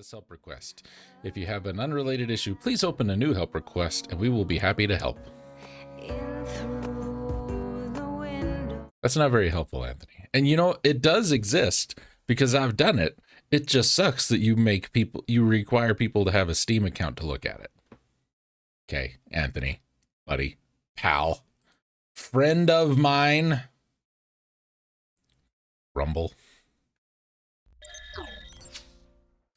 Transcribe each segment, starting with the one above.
this help request. If you have an unrelated issue, please open a new help request and we will be happy to help. That's not very helpful, Anthony. And you know, it does exist because I've done it. It just sucks that you require people to have a Steam account to look at it. Okay, Anthony, buddy, pal, friend of mine. Rumble.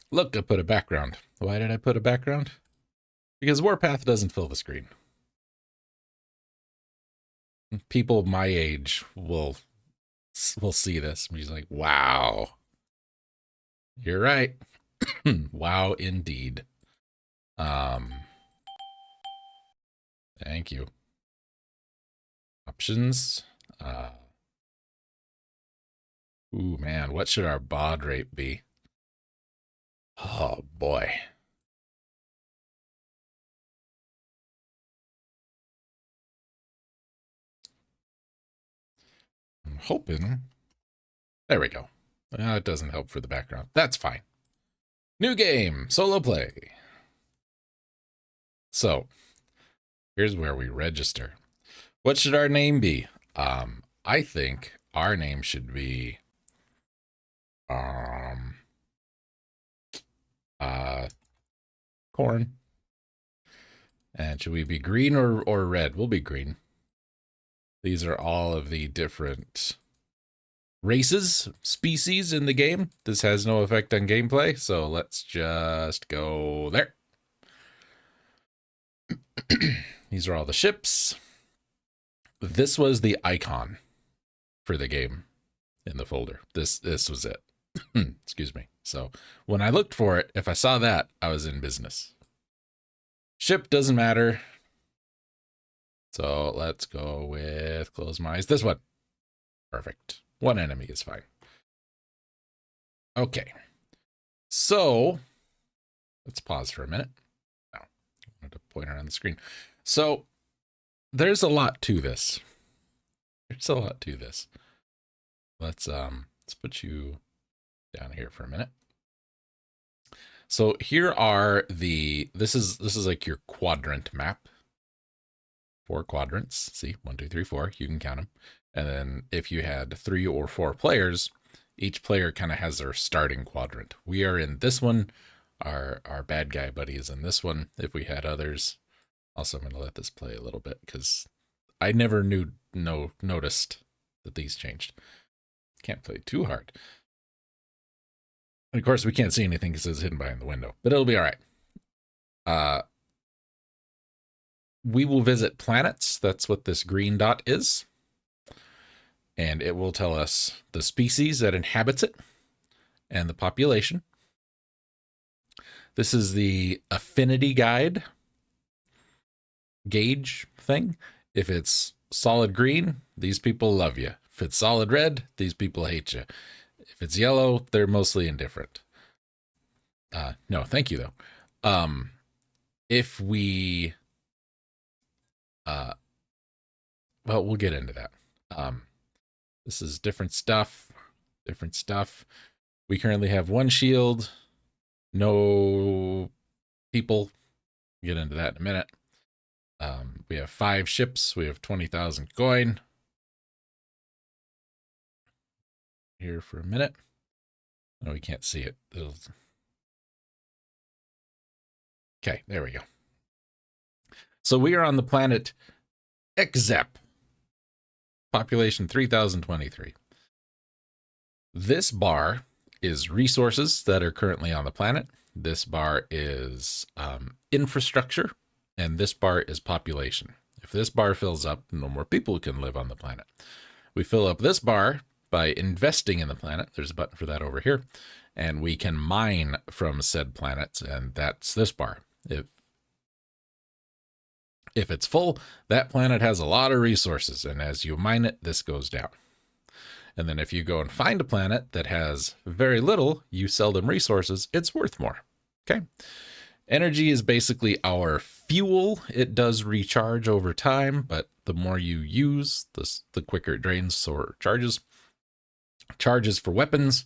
Look, I put a background. Why did I put a background? Because Warpath doesn't fill the screen. People my age will see this and be like, wow. You're right. Wow, indeed. Thank you. Options. Ooh, man, what should our baud rate be? Oh, boy. I'm hoping. There we go. It doesn't help for the background. That's fine. New game, solo play. So, here's where we register. What should our name be? I think our name should be corn. And should we be green or red? We'll be green. These are all of the different races, species in the game. This has no effect on gameplay, so let's just go there. These are all the ships. This was the icon for the game in the folder. This was it. Excuse me. So when I looked for it, if I saw that, I was in business. Ship doesn't matter. So let's go with, close my eyes, this one. Perfect. One enemy is fine. Okay. So let's pause for a minute. No, I wanted to point around the screen. So there's a lot to this. There's a lot to this. Let's put you down here for a minute. So here are this is like your quadrant map. 4 quadrants. See, 1, 2, 3, 4. You can count them. And then if you had 3 or 4 players, each player kind of has their starting quadrant. We are in this one. Our bad guy buddy is in this one. If we had others, also I'm going to let this play a little bit because I never noticed that these changed. Can't play too hard. And of course, we can't see anything because it's hidden behind the window, but it'll be all right. We will visit planets. That's what this green dot is. And it will tell us the species that inhabits it and the population. This is the affinity guide gauge thing. If it's solid green, these people love you. If it's solid red, these people hate you. If it's yellow, they're mostly indifferent. No, thank you though. If we, well, we'll get into that. This is different stuff. We currently have 1 shield, no people. Get into that in a minute. We have 5 ships. We have 20,000 coin. Here for a minute. No, we can't see it. Okay, there we go. So we are on the planet Exep. Population 3023. This bar is resources that are currently on the planet. This bar is infrastructure, and this bar is population. If this bar fills up, no more people can live on the planet. We fill up this bar by investing in the planet. There's a button for that over here, and we can mine from said planets, and that's this bar. If it's full, that planet has a lot of resources, and as you mine it, this goes down. And then if you go and find a planet that has very little, you sell them resources, it's worth more. Okay. Energy is basically our fuel. It does recharge over time, but the more you use, the quicker it drains, so it charges. Charges for weapons.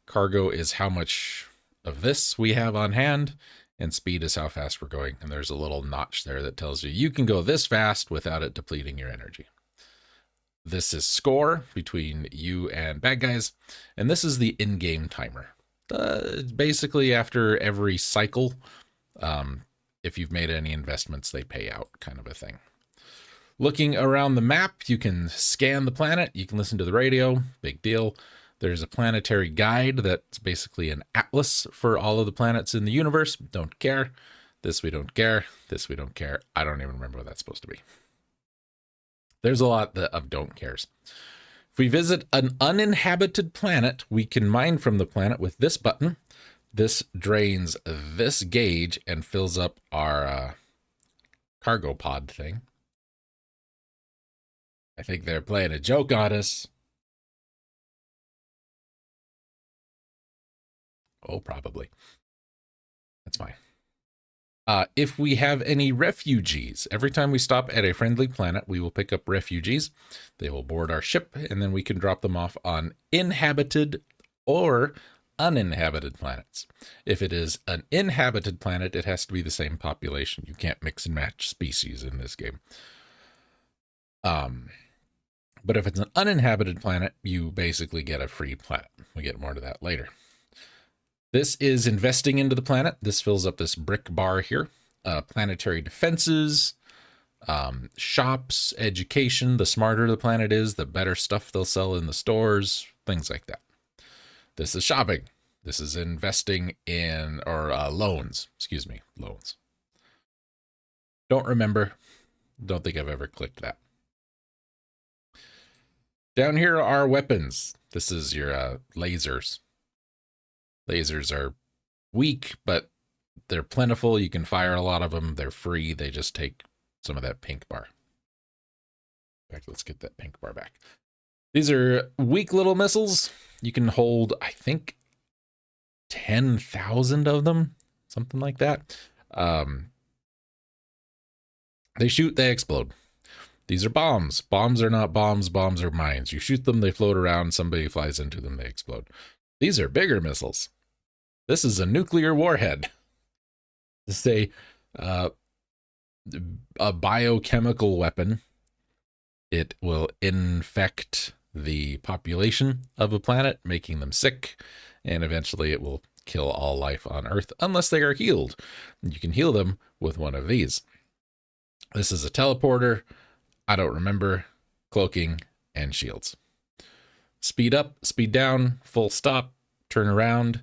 Cargo is how much of this we have on hand, and speed is how fast we're going. And there's a little notch there that tells you you can go this fast without it depleting your energy. This is score between you and bad guys, and this is the in-game timer. Basically, after every cycle, if you've made any investments, they pay out, kind of a thing. Looking around the map, you can scan the planet, you can listen to the radio, big deal. There's a planetary guide that's basically an atlas for all of the planets in the universe. Don't care. This we don't care. This we don't care. I don't even remember what that's supposed to be. There's a lot of don't cares. If we visit an uninhabited planet, we can mine from the planet with this button. This drains this gauge and fills up our cargo pod thing. I think they're playing a joke on us. Oh, probably. That's fine. If we have any refugees, every time we stop at a friendly planet, we will pick up refugees. They will board our ship, and then we can drop them off on inhabited or uninhabited planets. If it is an inhabited planet, it has to be the same population. You can't mix and match species in this game. But if it's an uninhabited planet, you basically get a free planet. We get more to that later. This is investing into the planet. This fills up this brick bar here. Planetary defenses, shops, education. The smarter the planet is, the better stuff they'll sell in the stores, things like that. This is shopping. This is investing in, or loans. Excuse me, loans. Don't remember. Don't think I've ever clicked that. Down here are weapons. This is your lasers. Lasers are weak, but they're plentiful. You can fire a lot of them. They're free. They just take some of that pink bar. In fact, let's get that pink bar back. These are weak little missiles. You can hold, I think, 10,000 of them, something like that. They shoot, they explode. These are bombs. Bombs are not bombs. Bombs are mines. You shoot them, they float around. Somebody flies into them, they explode. These are bigger missiles. This is a nuclear warhead. This is a biochemical weapon. It will infect the population of a planet, making them sick, and eventually it will kill all life on Earth unless they are healed. You can heal them with one of these. This is a teleporter. I don't remember. Cloaking and shields. Speed up, speed down, full stop, turn around,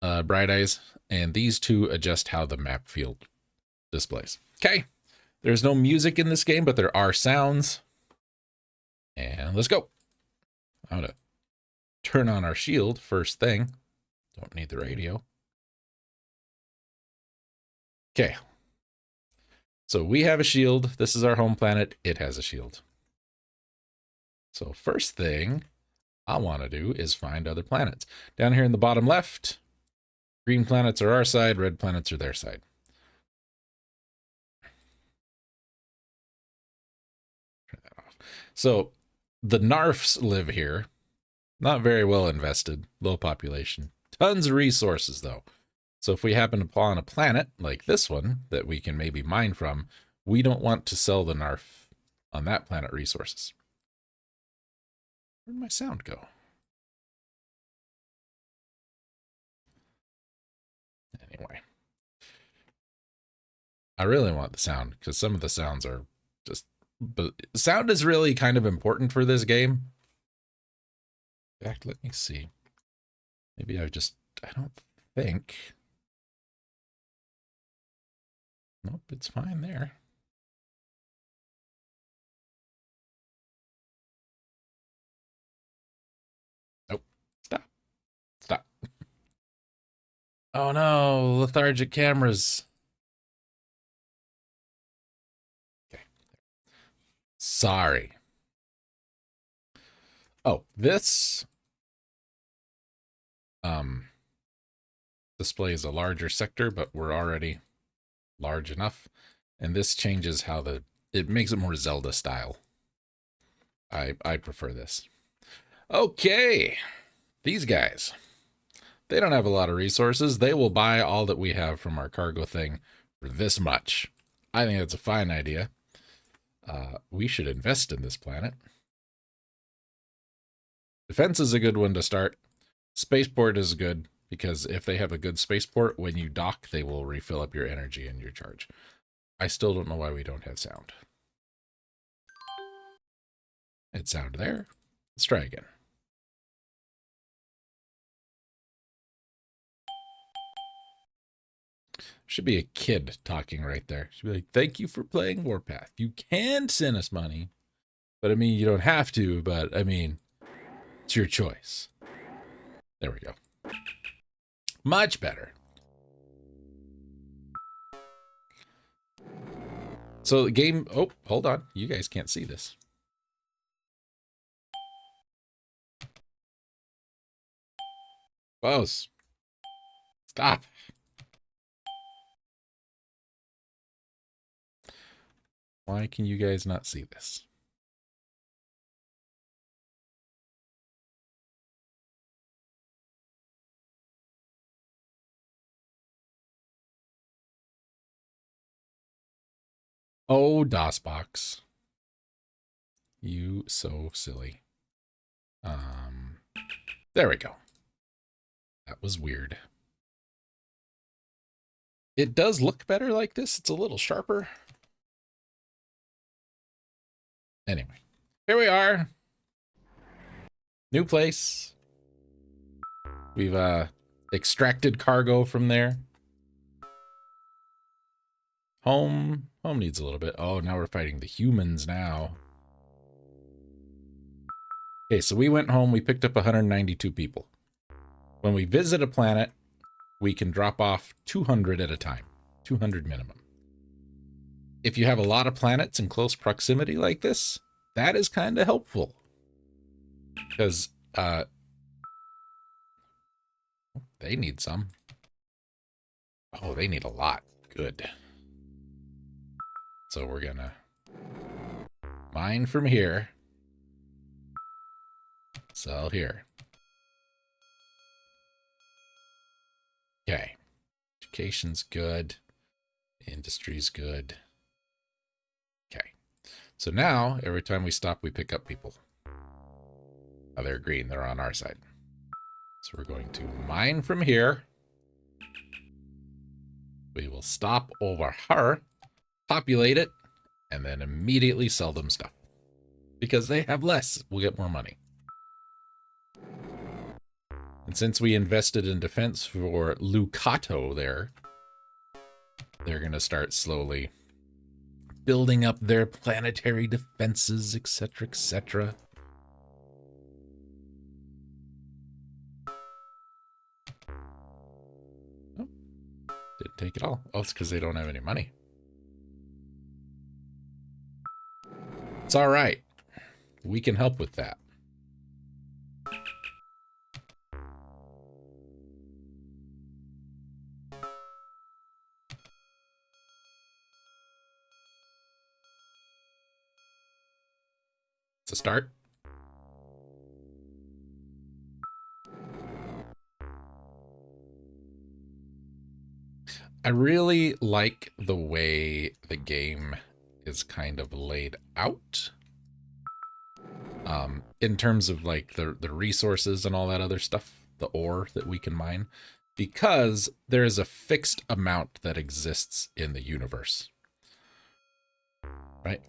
bright eyes, and these two adjust how the map field displays. Okay, there's no music in this game, but there are sounds. And let's go. I'm gonna turn on our shield first thing. Don't need the radio. Okay. So we have a shield. This is our home planet. It has a shield. So first thing I want to do is find other planets. Down here in the bottom left, green planets are our side, red planets are their side. Turn that off. So the Narfs live here. Not very well invested, low population. Tons of resources though. So if we happen upon a planet like this one that we can maybe mine from, we don't want to sell the Narf on that planet resources. Where'd my sound go? Anyway. I really want the sound because some of the sounds are just... But sound is really kind of important for this game. In fact, let me see. Maybe I don't think... Nope, it's fine there. Nope. Stop. Oh no, lethargic cameras. Okay. Sorry. Oh, this displays a larger sector, but we're already large enough, and this changes how it makes it more Zelda style. I prefer this. Okay, these guys, They don't have a lot of resources. They will buy all that we have from our cargo thing for this much. I think that's a fine idea. We should invest in this planet. Defense is a good one to start. Spaceport is good, because if they have a good spaceport, when you dock, they will refill up your energy and your charge. I still don't know why we don't have sound. It's sound there. Let's try again. Should be a kid talking right there. Should be like, thank you for playing Warpath. You can send us money, but I mean, you don't have to, but I mean, it's your choice. There we go. Much better. So the game, oh, hold on. You guys can't see this. Close. Stop. Why can you guys not see this? Oh, DOSBox. You so silly. There we go. That was weird. It does look better like this. It's a little sharper. Anyway, here we are. New place. We've extracted cargo from there. Home needs a little bit. Oh, now we're fighting the humans now. Okay, so we went home. We picked up 192 people. When we visit a planet, we can drop off 200 at a time. 200 minimum. If you have a lot of planets in close proximity like this, that is kind of helpful. Because they need some. Oh, they need a lot. Good. So we're gonna mine from here. Sell here. Okay. Education's good. Industry's good. Okay. So now, every time we stop, we pick up people. Oh, they're green. They're on our side. So we're going to mine from here. We will stop over her, populate it, and then immediately sell them stuff. Because they have less, we'll get more money. And since we invested in defense for Lucato there, they're going to start slowly building up their planetary defenses, etc., etc. Oh, didn't take it all. Oh, it's because they don't have any money. It's all right. We can help with that. It's a start. I really like the way the game is kind of laid out. In terms of like the resources and all that other stuff, the ore that we can mine, because there is a fixed amount that exists in the universe, right?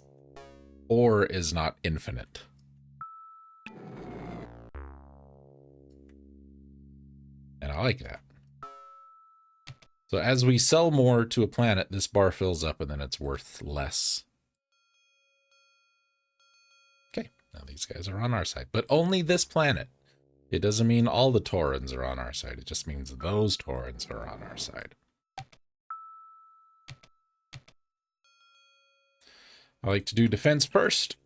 Ore is not infinite. And I like that. So as we sell more to a planet, this bar fills up and then it's worth less. Okay, now these guys are on our side, but only this planet. It doesn't mean all the Taurans are on our side. It just means those Taurans are on our side. I like to do defense first.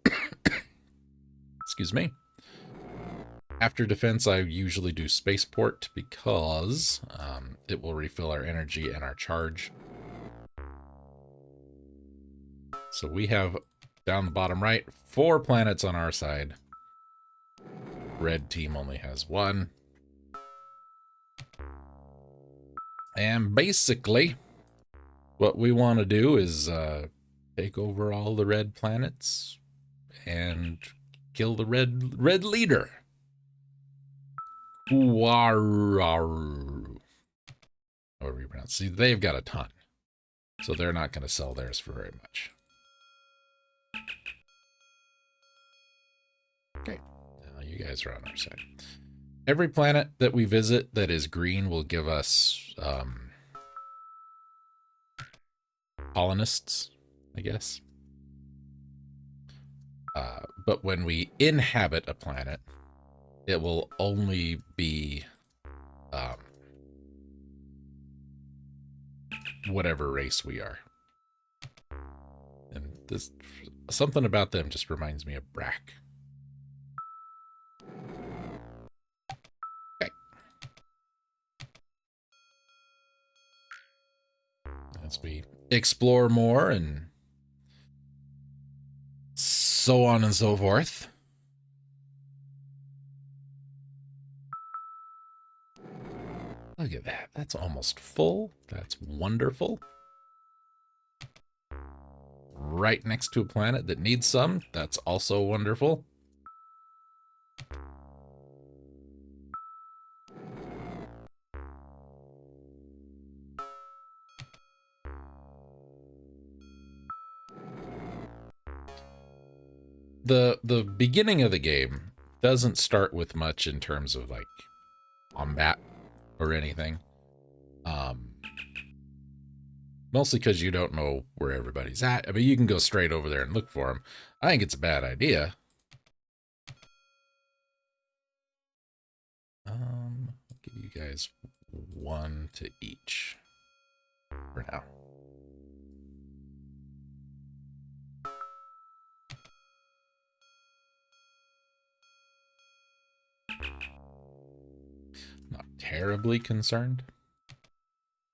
Excuse me. After defense, I usually do spaceport because it will refill our energy and our charge. So we have, down the bottom right, 4 planets on our side. Red team only has 1. And basically, what we want to do is take over all the red planets and kill the red leader. However you pronounce. See, they've got a ton, so they're not going to sell theirs for very much. Okay, now you guys are on our side. Every planet that we visit that is green will give us colonists, I guess. But when we inhabit a planet, it will only be whatever race we are. And this, something about them just reminds me of Brack. Okay. As we explore more and so on and so forth. Look at that. That's almost full. That's wonderful. Right next to a planet that needs some. That's also wonderful. The beginning of the game doesn't start with much in terms of like combat or anything. Mostly because you don't know where everybody's at. I mean, you can go straight over there and look for them. I think it's a bad idea. I'll give you guys one to each for now. Not terribly concerned.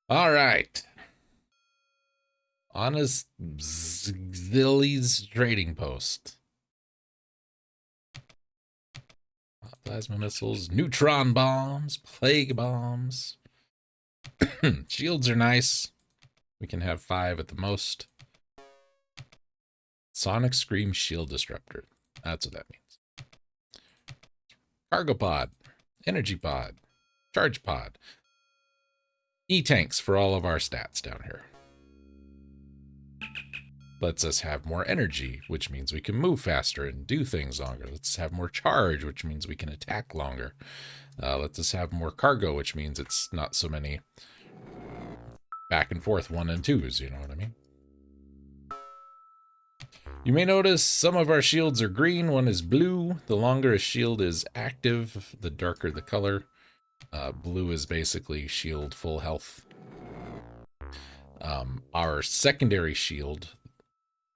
All right. Honest Zilly's trading post. Plasma missiles, neutron bombs, plague bombs. Shields are nice. We can have 5 at the most. Sonic Scream Shield Disruptor. That's what that means. Cargo pod, energy pod, charge pod. E-tanks for all of our stats down here. Lets us have more energy, which means we can move faster and do things longer. Let's have more charge, which means we can attack longer. Lets us have more cargo, which means it's not so many back and forth 1 and 2s, you know what I mean? You may notice some of our shields are green, one is blue. The longer a shield is active, the darker the color. Blue is basically shield full health. Our secondary shield,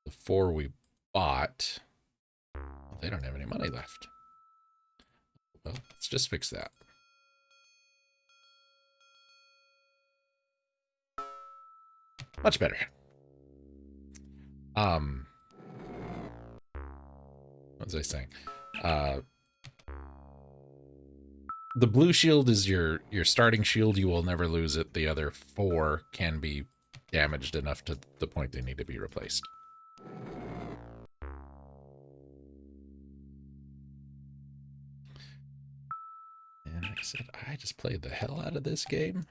the 4 we bought, they don't have any money left. Well, let's just fix that. Much better. What was I saying? The blue shield is your starting shield. You will never lose it. The other 4 can be damaged enough to the point they need to be replaced. And like I said, I just played the hell out of this game.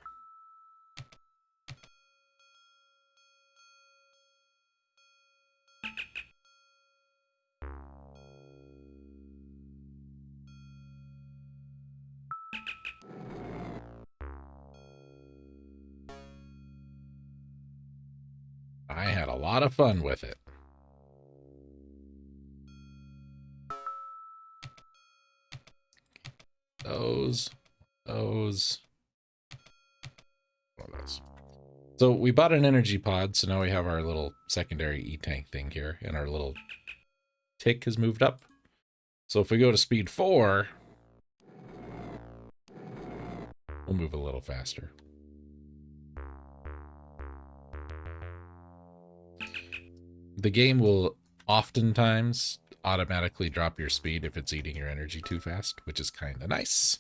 I had a lot of fun with it. Those. So we bought an energy pod, so now we have our little secondary E-tank thing here, and our little tick has moved up. So if we go to speed 4, we'll move a little faster. The game will oftentimes automatically drop your speed if it's eating your energy too fast, which is kind of nice.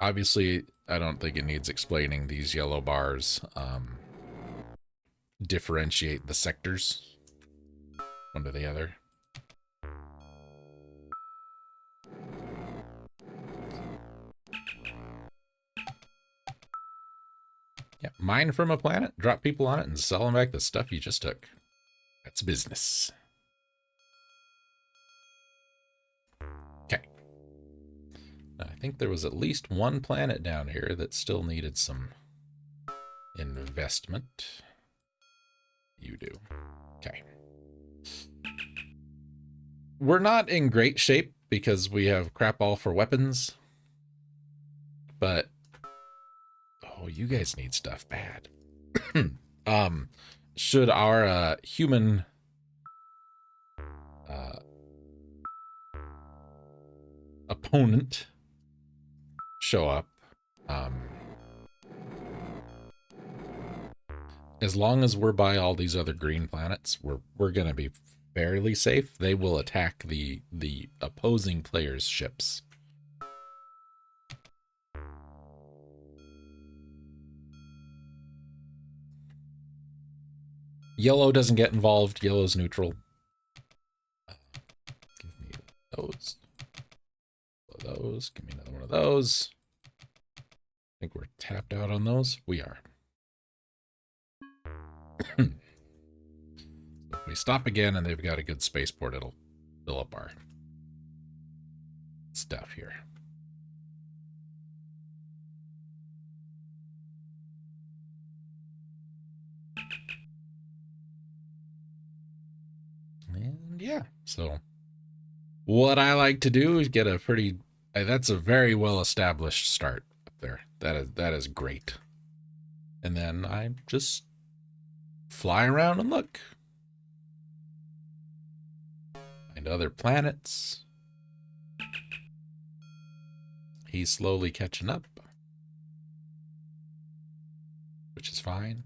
Obviously, I don't think it needs explaining. These yellow bars differentiate the sectors one to the other. Yeah, mine from a planet, drop people on it, and sell them back the stuff you just took. That's business. Okay. Now, I think there was at least one planet down here that still needed some investment. You do. Okay. We're not in great shape because we have crap all for weapons. But oh, you guys need stuff bad. Should our human opponent show up, as long as we're by all these other green planets, we're gonna be fairly safe. They will attack the opposing player's ships. Yellow doesn't get involved. Yellow's neutral. Give me those. Those. Give me another one of those. I think we're tapped out on those. We are. If we stop again and they've got a good spaceport, it'll fill up our stuff here. And yeah, so what I like to do is get a pretty, that's a very well established start up there. That is great. And then I just fly around and look. Find other planets. He's slowly catching up, which is fine.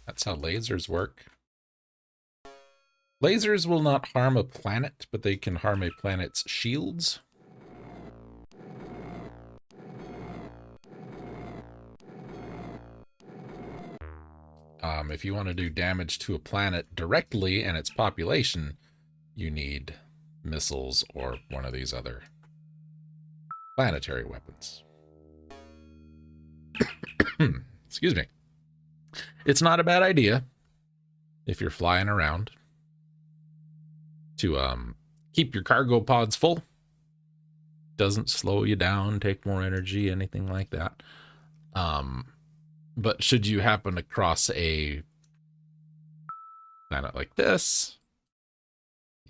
That's how lasers work. Lasers will not harm a planet, but they can harm a planet's shields. If you want to do damage to a planet directly and its population, you need missiles or one of these other planetary weapons. Excuse me. It's not a bad idea if you're flying around to keep your cargo pods full. Doesn't slow you down, take more energy, anything like that. But should you happen to cross a planet like this,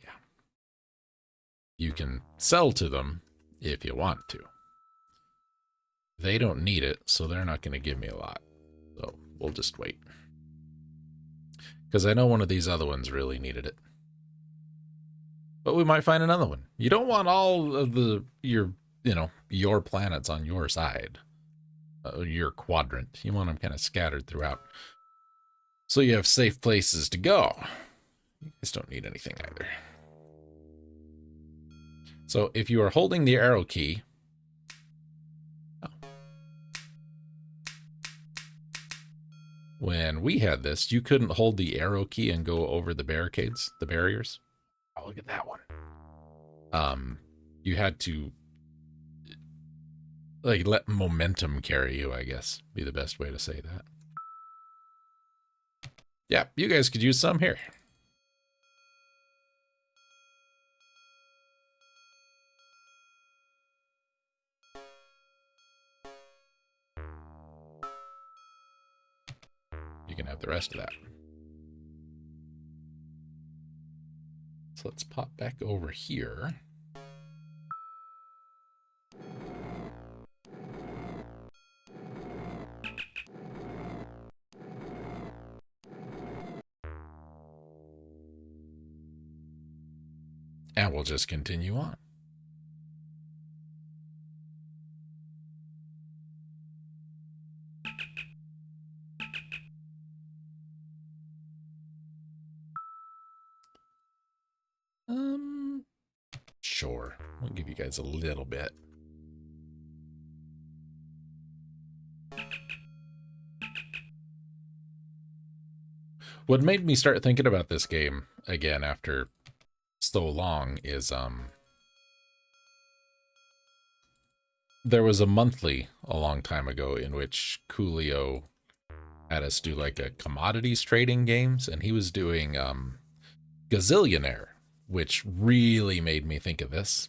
yeah, you can sell to them if you want to. They don't need it, so they're not going to give me a lot. So we'll just wait. Because I know one of these other ones really needed it. But we might find another one. You don't want all of your planets on your side. Your quadrant. You want them kind of scattered throughout. So you have safe places to go. You guys don't need anything either. So if you are holding the arrow key, when we had this, you couldn't hold the arrow key and go over the barricades, the barriers. Oh, look at that one. You had to like let momentum carry you, I guess, be the best way to say that. Yeah, you guys could use some here. You can have the rest of that. So let's pop back over here. And we'll just continue on. Sure. We'll give you guys a little bit. What made me start thinking about this game again after so long is there was a monthly a long time ago in which Coolio had us do like a commodities trading games, and he was doing Gazillionaire, which really made me think of this.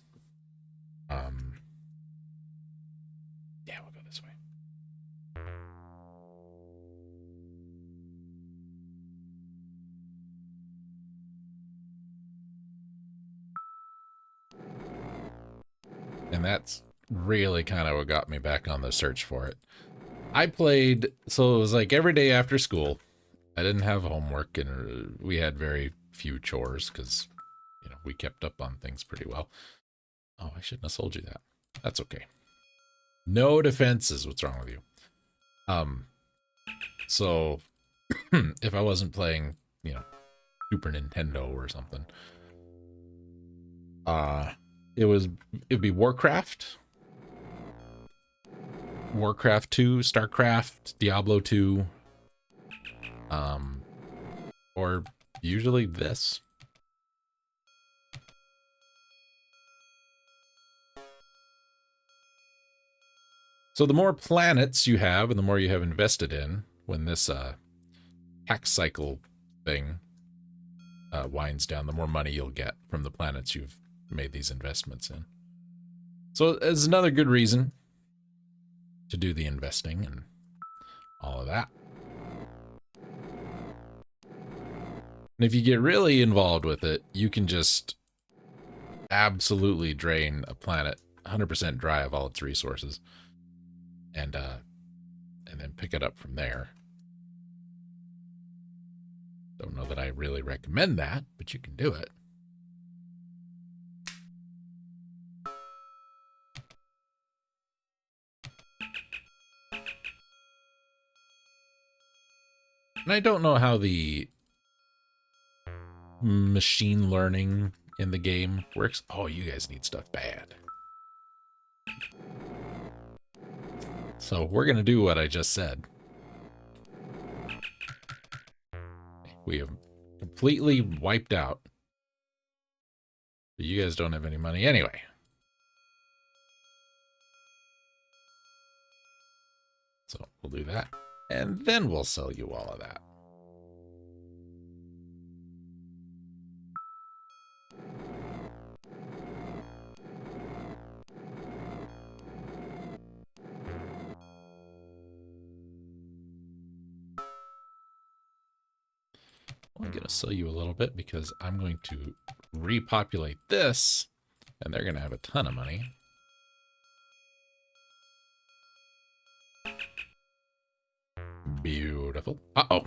Yeah, we'll go this way. And that's really kind of what got me back on the search for it. I played, so it was like every day after school. I didn't have homework, and we had very few chores because, you know, we kept up on things pretty well. Oh, I shouldn't have sold you that. That's okay. No defenses. What's wrong with you? So if I wasn't playing, you know, Super Nintendo or something, it'd be Warcraft, Warcraft 2, StarCraft, Diablo 2, or usually this. So the more planets you have and the more you have invested in, when this tax cycle thing winds down, the more money you'll get from the planets you've made these investments in. So it's another good reason to do the investing and all of that. And if you get really involved with it, you can just absolutely drain a planet 100% dry of all its resources, and then pick it up from there. Don't know that I really recommend that, but you can do it. And I don't know how the machine learning in the game works. Oh, you guys need stuff bad. So we're going to do what I just said. We have completely wiped out. But you guys don't have any money anyway. So we'll do that. And then we'll sell you all of that. I'm going to sell you a little bit because I'm going to repopulate this, and they're going to have a ton of money. Beautiful. Uh-oh.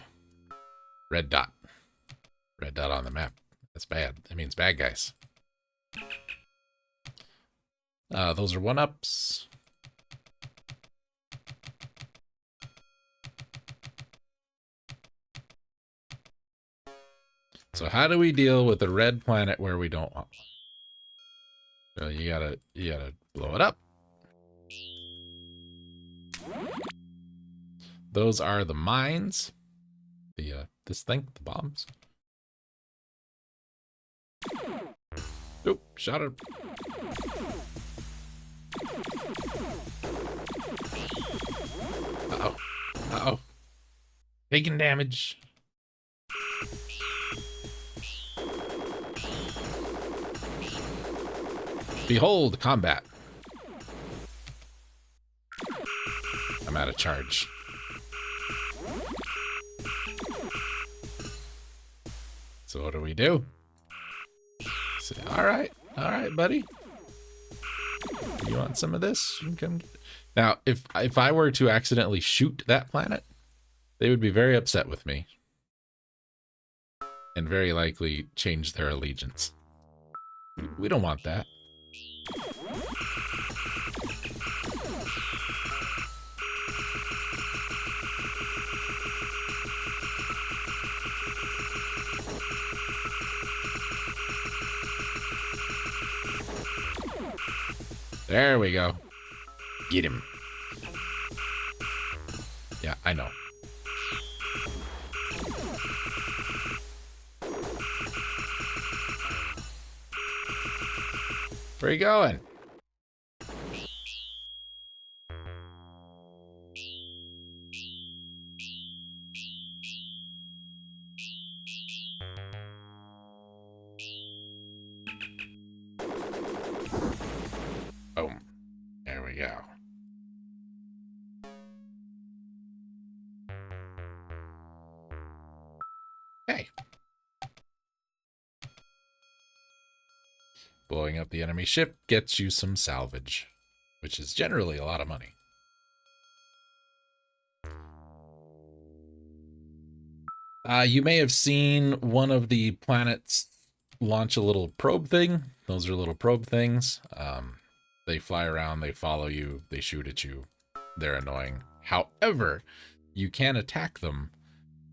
Red dot. Red dot on the map. That's bad. That means bad guys. Those are 1-ups. So how do we deal with the red planet where we don't want one? Well, you gotta blow it up. Those are the mines. The this thing, the bombs. Oop, shot her. Uh-oh. Uh-oh. Taking damage. Behold, combat. I'm out of charge. So what do we do? Say, all right, buddy. You want some of this? You can come. Now, if I were to accidentally shoot that planet, they would be very upset with me. And very likely change their allegiance. We don't want that. There we go. Get him. Yeah, I know. Where are you going? Boom. There we go. Hey. Blowing up the enemy ship gets you some salvage, which is generally a lot of money. You may have seen one of the planets launch a little probe thing. Those are little probe things. They fly around, they follow you, they shoot at you. They're annoying. However, you can attack them,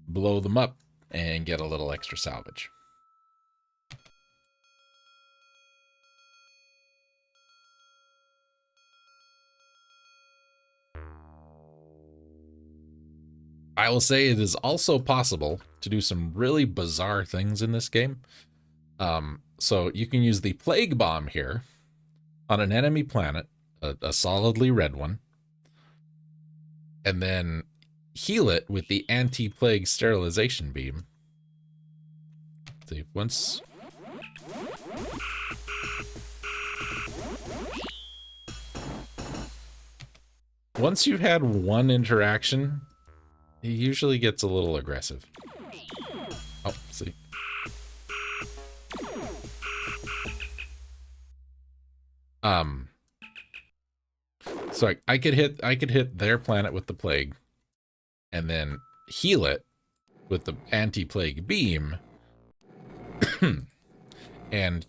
blow them up, and get a little extra salvage. I will say it is also possible to do some really bizarre things in this game. So you can use the Plague Bomb here on an enemy planet, a solidly red one, and then heal it with the Anti-Plague Sterilization Beam. See, once you've had one interaction, he usually gets a little aggressive. Oh, see. So I could hit their planet with the plague and then heal it with the anti-plague beam. And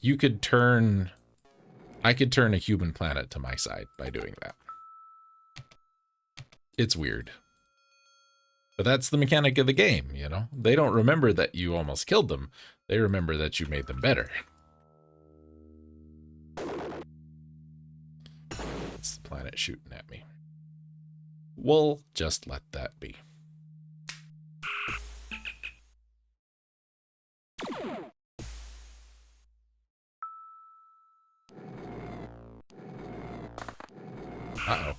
I could turn a human planet to my side by doing that. It's weird. But that's the mechanic of the game, you know? They don't remember that you almost killed them. They remember that you made them better. It's the planet shooting at me. We'll just let that be. Uh-oh.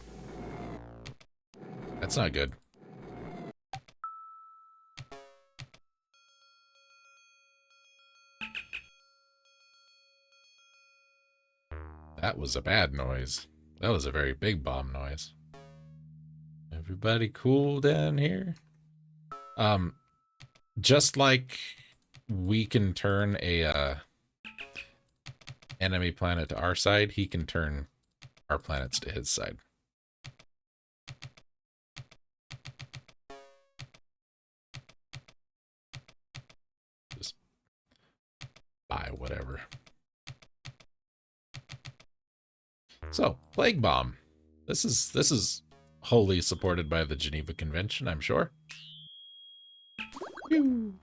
That's not good. That was a bad noise. That was a very big bomb noise. Everybody cool down here? Just like we can turn a enemy planet to our side, he can turn our planets to his side. Just buy whatever. So, Plague Bomb. This is wholly supported by the Geneva Convention, I'm sure. Whew.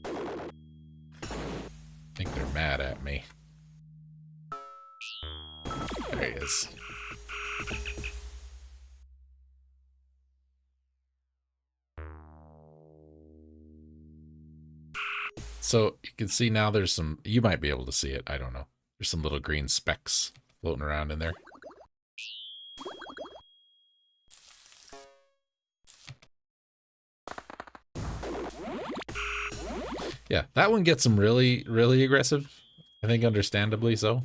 I think they're mad at me. There he is. So you can see now there's some, you might be able to see it, I don't know. There's some little green specks floating around in there. Yeah, that one gets them really, really aggressive. I think understandably so.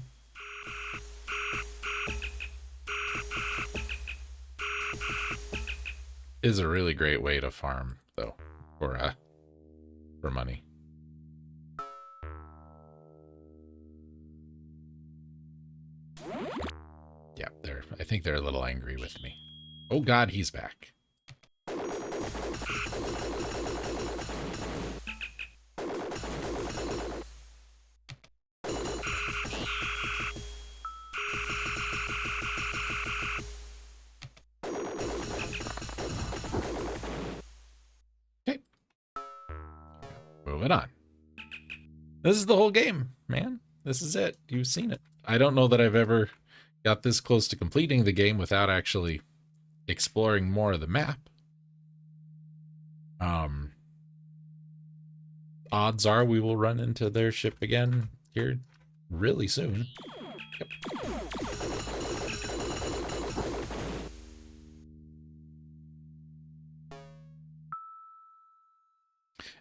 Is a really great way to farm, though, for money. Yeah, I think they're a little angry with me. Oh God, he's back. Moving on. This is the whole game, man. This is it. You've seen it. I don't know that I've ever got this close to completing the game without actually exploring more of the map. Odds are we will run into their ship again here really soon. Yep.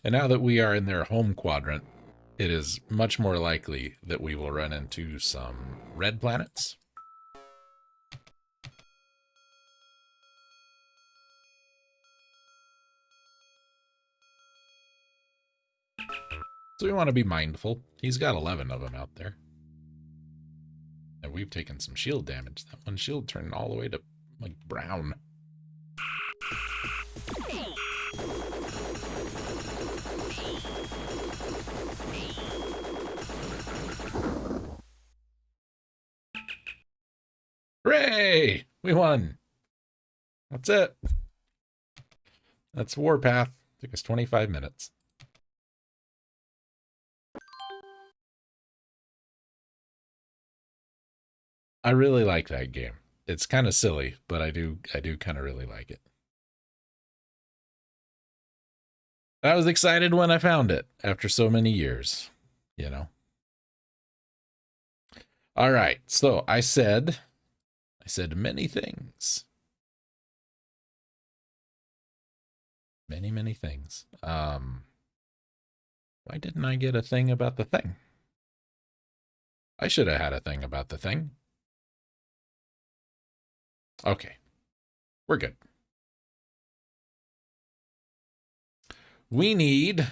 And now that we are in their home quadrant, it is much more likely that we will run into some red planets. So we want to be mindful. He's got 11 of them out there. And we've taken some shield damage. That one shield turned all the way to, like, brown. Hooray! We won! That's it. That's Warpath. Took us 25 minutes. I really like that game. It's kind of silly, but I do kind of really like it. I was excited when I found it after so many years, you know. All right, so I said many things. Many things. Why didn't I get a thing about the thing? I should have had a thing about the thing. Okay, we're good. We need